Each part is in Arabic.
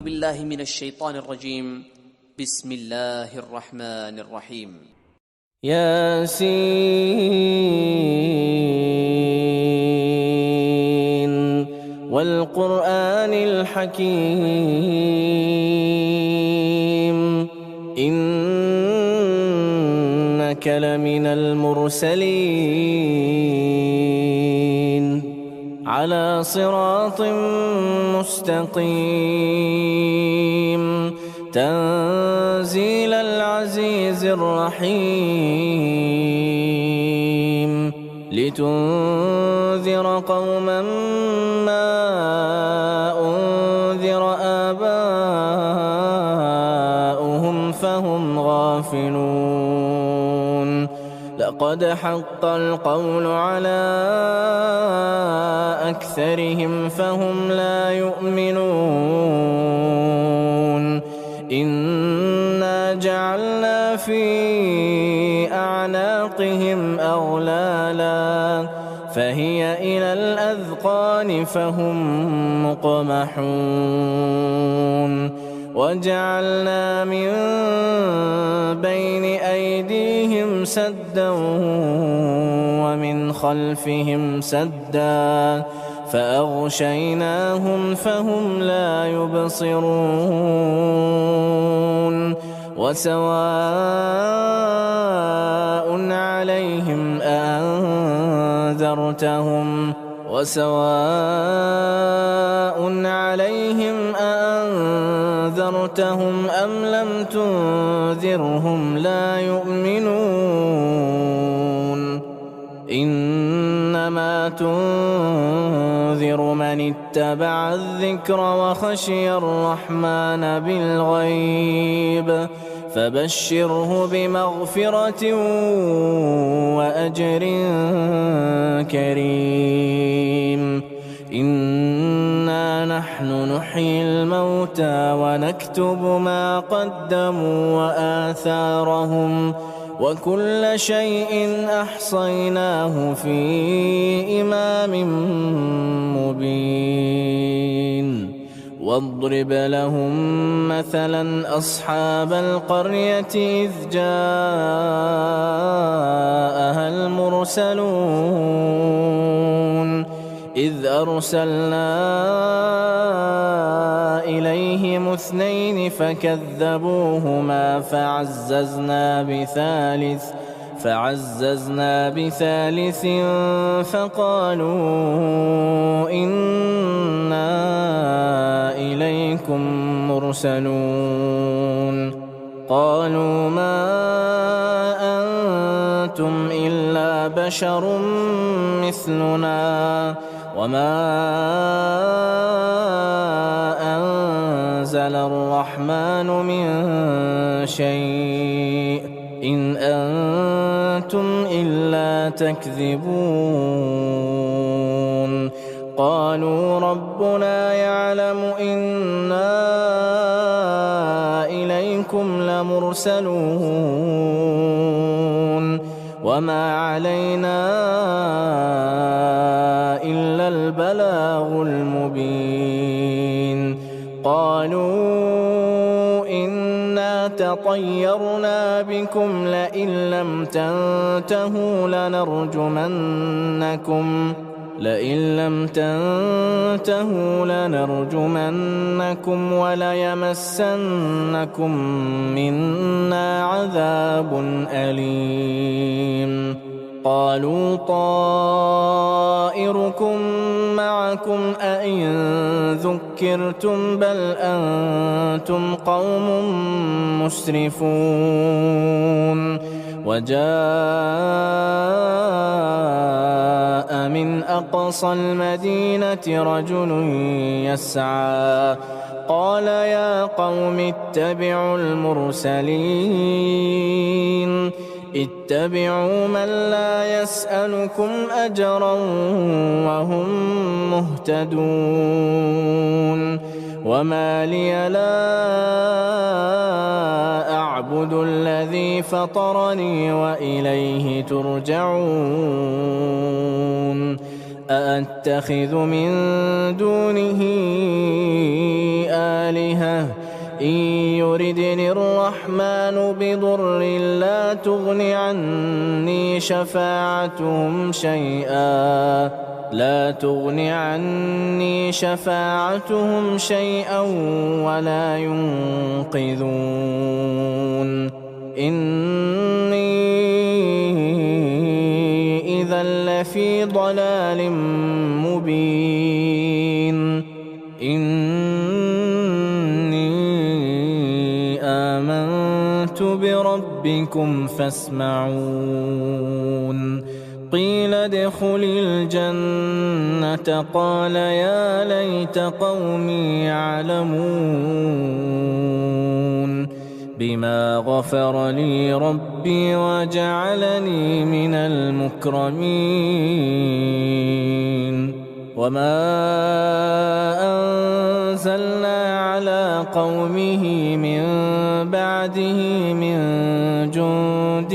بالله من الشيطان الرجيم. بسم الله الرحمن الرحيم. ياسين والقرآن الحكيم إنك لمن المرسلين على صراط مستقيم تنزيل العزيز الرحيم لتنذر قوما ما أنذر آباؤهم فهم غافلون لقد حق القول على أكثرهم فهم لا يؤمنون إنا جعلنا في أعناقهم أغلالا فهي إلى الأذقان فهم مقمحون وجعلنا من بين أيديهم سدا ومن خلفهم سدا فأغشيناهم فهم لا يبصرون وسواء عليهم أأنذرتهم أم لم تنذرهم لا يؤمنون إنما تنذر من اتبع الذكر وخشي الرحمن بالغيب فبشره بمغفرة وأجر كريم إنا نحن نحيي الموتى ونكتب ما قدموا وآثارهم وكل شيء أحصيناه في إمام مبين واضرب لهم مثلا أصحاب القرية إذ جاءها المرسلون إذ أرسلنا إليهم 2 فكذبوهما فعززنا بثالث فقالوا إنا إليكم مرسلون قالوا ما أنتم إلا بشر مثلنا وما أنزل الرحمن من شيء إن أنتم إلا تكذبون قالوا ربنا يعلم إنا إليكم لمرسلون وما علينا إلا البلاغ المبين قالوا إنا تطيرنا بكم لئن لم تنتهوا لنرجمنكم وليمسنكم منا عذاب أليم قالوا طائركم معكم أئن ذكرتم بل أنتم قوم مسرفون وجاء من أقصى المدينة رجل يسعى قال يا قوم اتبعوا المرسلين اتبعوا من لا يسألكم أجرا وهم مهتدون وما لي لا أعبد الذي فطرني وإليه ترجعون أأتخذ من دونه آلهة إن يردني الرحمن بضر لا تغن عني شفاعتهم شيئا ولا ينقذون إني إذا لفي ضلال مبين آمنت بربكم فاسمعون قيل ادخل الجنة قال يا ليت قومي يعلمون بما غفر لي ربي وجعلني من المكرمين وما أنزلنا على قومه من بعده من جند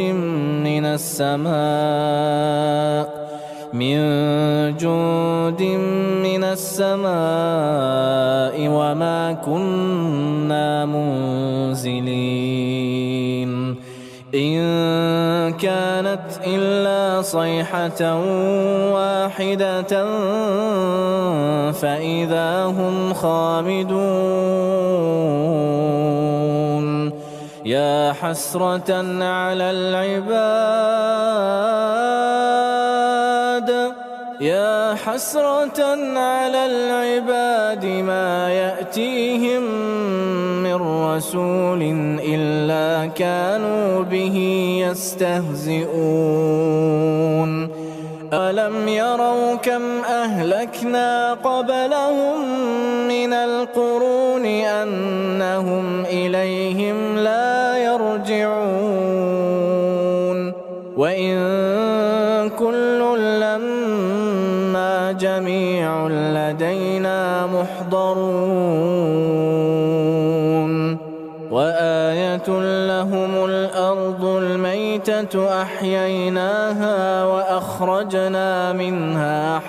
من السماء وما كنا منزلين إن كانت إلا صيحة واحدة فإذا هم خامدون يا حسرة على العباد ما يأتيهم من رسول إلا كانوا به يستهزئون ألم يروا كم أهلكنا قبلهم من القرون أنهم إليهم لا يرجعون وإن كل لما جميع لدينا محضرون وآية لهم الأرض الميتة أحييناها وأخرجنا منها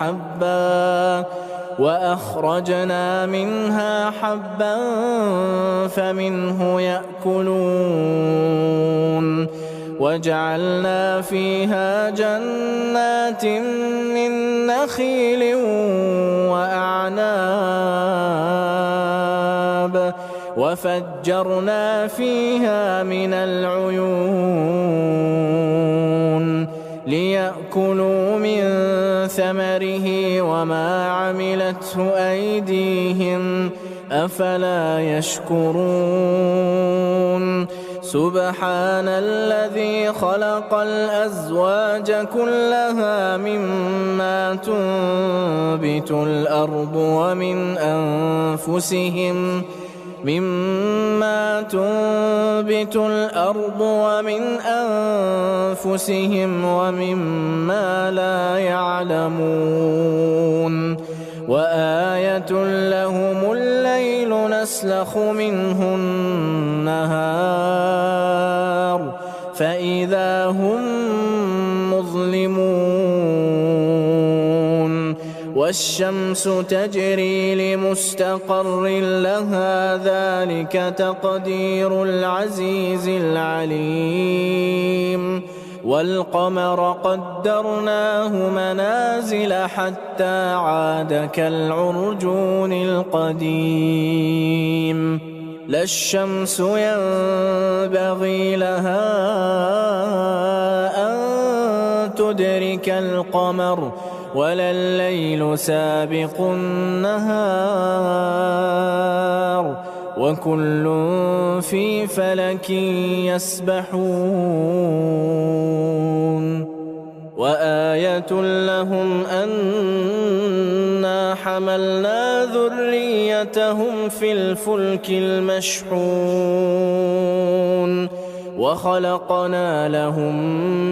حبا فمنه يأكلون وجعلنا فيها جنات من نخيل وأعناب وفجرنا فيها من العيون ليأكلوا من ثمره وما عملته أيديهم أفلا يشكرون سبحان الذي خلق الأزواج كلها مما تنبت الأرض ومن أنفسهم ومما لا يعلمون وآية لهم الليل نسلخ منه النهار فإذا هم مظلمون والشمس تجري لمستقر لها ذلك تقدير العزيز العليم والقمر قدرناه منازل حتى عاد كالعرجون القديم لا الشمس ينبغي لها أن تدرك القمر ولا الليل سابق النهار وكل في فلك يسبحون وآية لهم أنا حملنا ذريتهم في الفلك المشحون وخلقنا لهم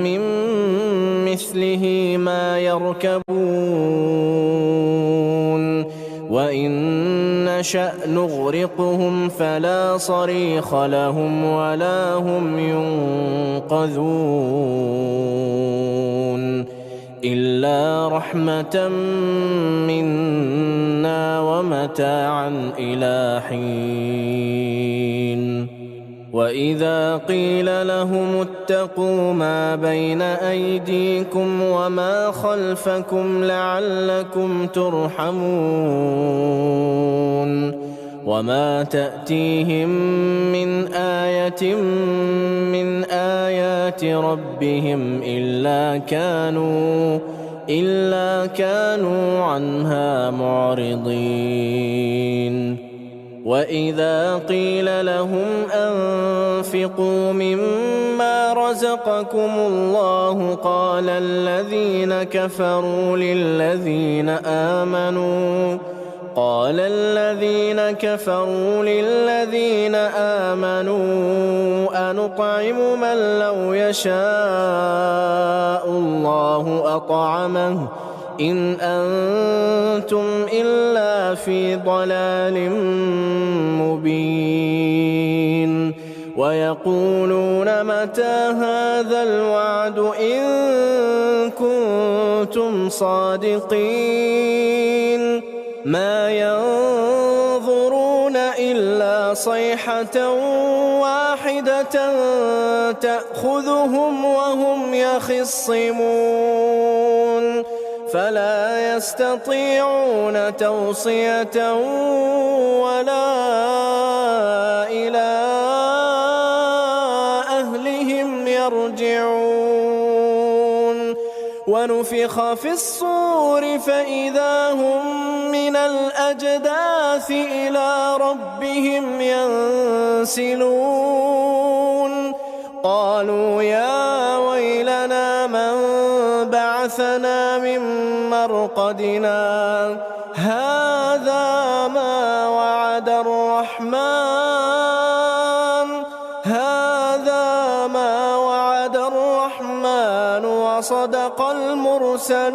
من مثله ما يركبون وإن نشأ نغرقهم فلا صريخ لهم ولا هم ينقذون إلا رحمة منا ومتاعا إلى حين وإذا قيل لهم اتقوا ما بين أيديكم وما خلفكم لعلكم ترحمون وما تأتيهم من آية من آيات ربهم إلا كانوا عنها معرضين وإذا قيل لهم أنفقوا مما رزقكم الله قال الذين كفروا للذين آمنوا أنطعم من لو يشاء الله أطعمه إن أنتم إلا في ضلال مبين ويقولون متى هذا الوعد إن كنتم صادقين ما ينظرون إلا صيحة واحدة تأخذهم وهم يخصمون فلا يستطيعون توصية ولا إلى أهلهم يرجعون ونفخ في الصور فإذا هم من الأجداث إلى ربهم ينسلون قالوا يا ويلنا من بعثنا من مرقدنا هذا ما وعد الرحمن وصدق المرسلون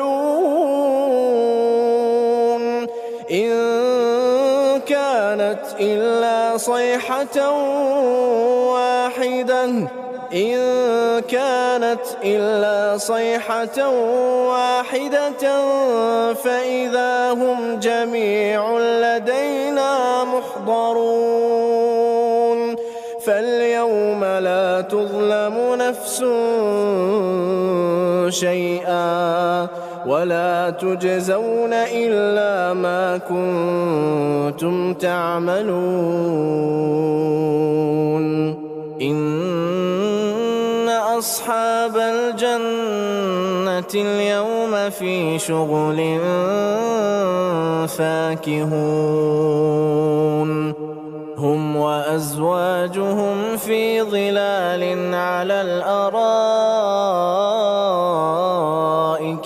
إن كانت إلا صيحة واحدة فإذا هم جميع لدينا محضرون فاليوم لا تظلم نفس شيئا ولا تجزون إلا ما كنتم تعملون إن أصحاب الجنة اليوم في شغل فاكهون هم وأزواجهم في ظلال على الأرائك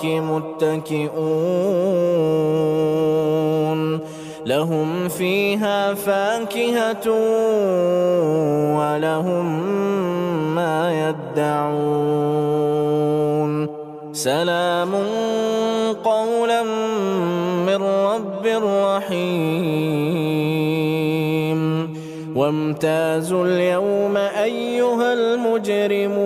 متكئون لهم فيها فاكهة ولهم ما يدعون سلام قولا من رب رحيم وامتازوا اليوم أيها المجرمون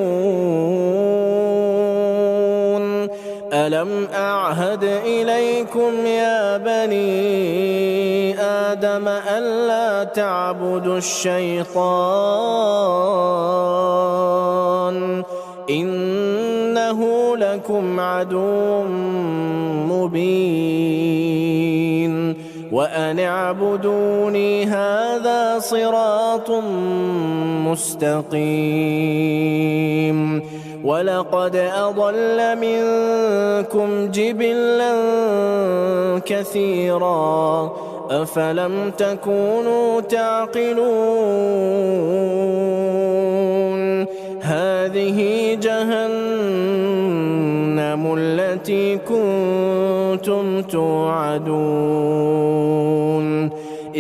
ألم أعهد إليكم يا بني آدم ألا تعبدوا الشيطان إنه لكم عدو مبين وأن اعبدوني هذا صراط مستقيم ولقد أضل منكم جبلا كثيرا أفلم تكونوا تعقلون هذه جهنم التي كنتم توعدون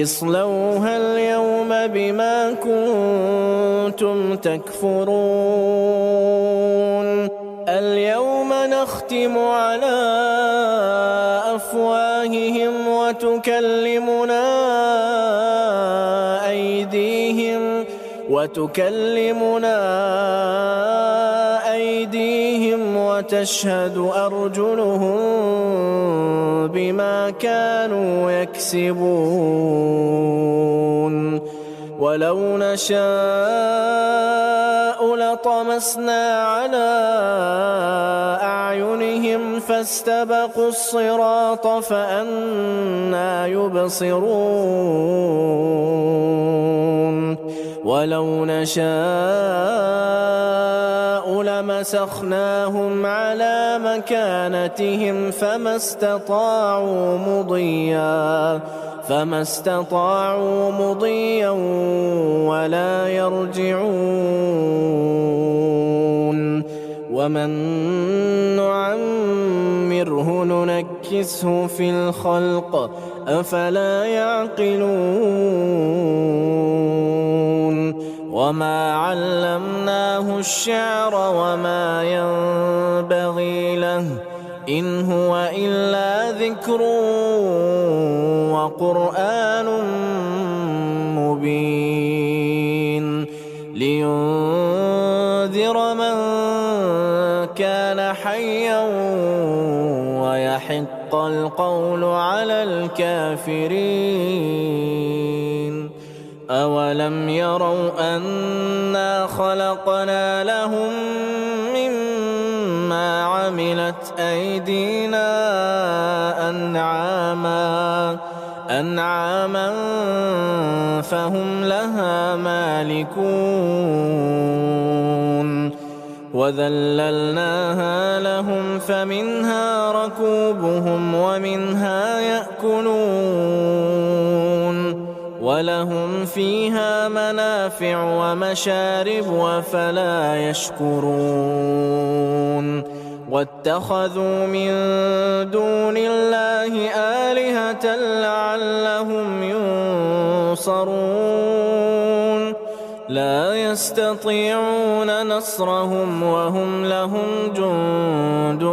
اصلوها اليوم بما كنتم تكفرون اليوم نختم على أفواههم وتكلمنا أيديهم وتشهد أرجلهم بما كانوا يكسبون ولو نشاء لطمسنا على أعينهم فاستبقوا الصراط فأنى يبصرون ولو نشاء لمسخناهم على مكانتهم فما استطاعوا مضيا ولا يرجعون ومن نعمره ننكسه في الخلق أفلا يعقلون وما علمناه الشعر وما ينبغي له إن هو إلا ذكر وقرآن مبين لينذر من كان حيا ويحق القول على الكافرين أولم يروا أنا خلقنا لهم مما عملت أيدينا أنعاما فهم لها مالكون وذللناها لهم فمنها ركوبهم ومنها يأكلون ولهم فيها منافع ومشارب وفلا يشكرون واتخذوا من دون الله آلهة لعلهم ينصرون لا يستطيعون نصرهم وهم لهم جند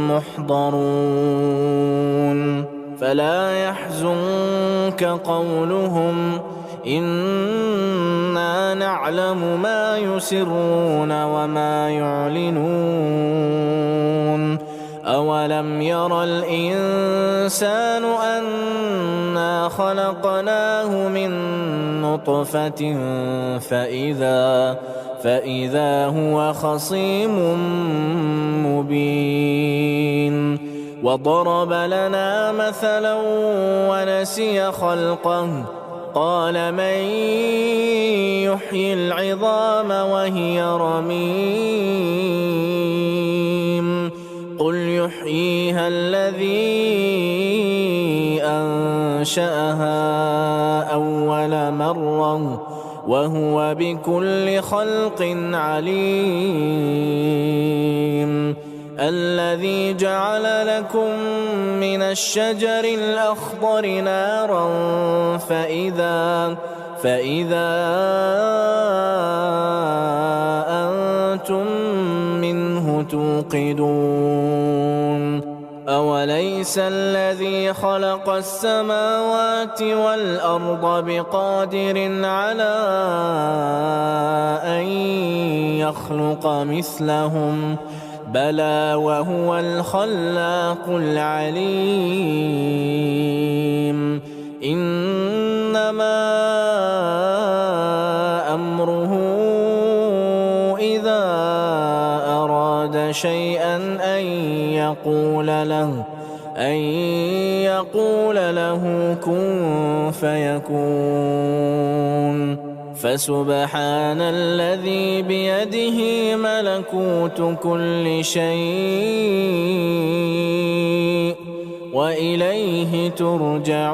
محضرون فلا يحزنك قولهم إنا نعلم ما يسرون وما يعلنون أولم ير الإنسان أنا خلقناه من نطفة فإذا هو خصيم مبين وضرب لنا مثلا ونسي خلقه قال من يحيي العظام وهي رميم قل يحييها الذي أنشأها أول مرة وهو بكل خلق عليم الذي جعل لكم من الشجر الأخضر نارا فإذا أنتم منه توقدون أوليس الذي خلق السماوات والأرض بقادر على أن يخلق مثلهم بلى وهو الخلاق العليم إنما أمره إذا أراد شيئا أن يقول له كن فيكون فسبحان الذي بيده ملكوت كل شيء وإليه ترجعون